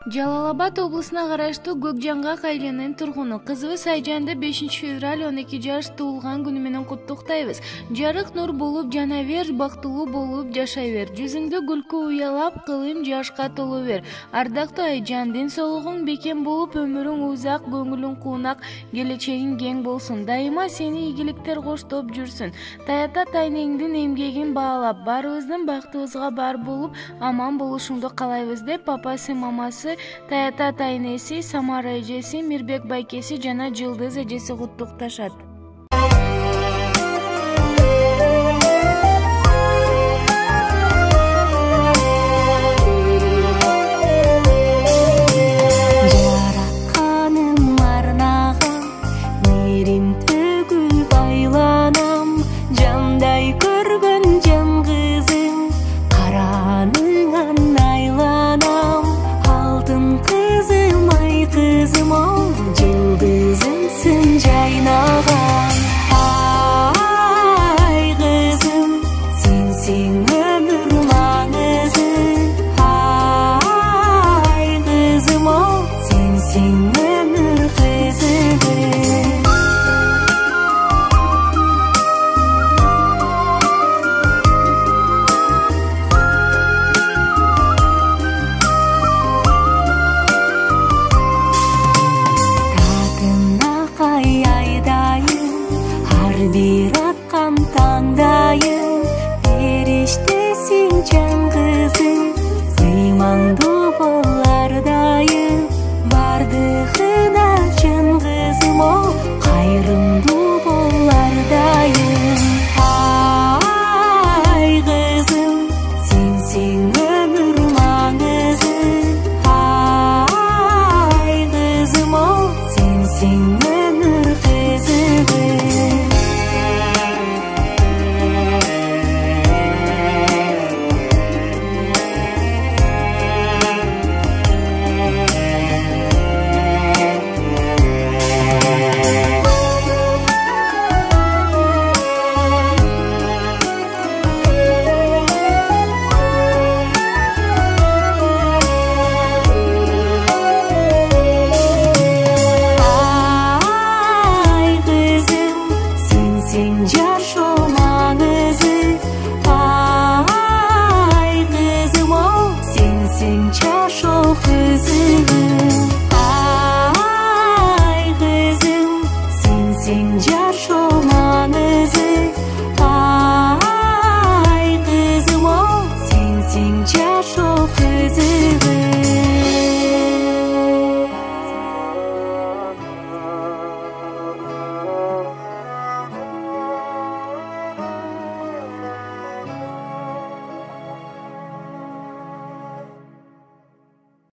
Жалал Абад облусуна караштуу Көкжаңгак айылынын тургуну кызыбыз Айжанды 5 февраль 12 жаш туулган күнү менен куттуктайбыз. Жарык нур болуп жана бер, бактылуу болуп жашай бер. Жүзүңдө күлкү уялап, кылым жашка толо бер. Ардактуу Айжан, ден соолугуң бекем болуп, өмүрүң узак, көңүлүң куунак, келечегиң кең болсун. Дайыма сени ийгиликтер коштоп жүрсүн. Таята тайнеңдин эмгегин баалап, баарыбыздын бактыбызга бар болуп, аман болушуңду каалайбыз деп папасы, мамасы, Таята тайнеси, Самара эжеси, Мирбек байкеси жана Жылдыз эжеси куттукташат.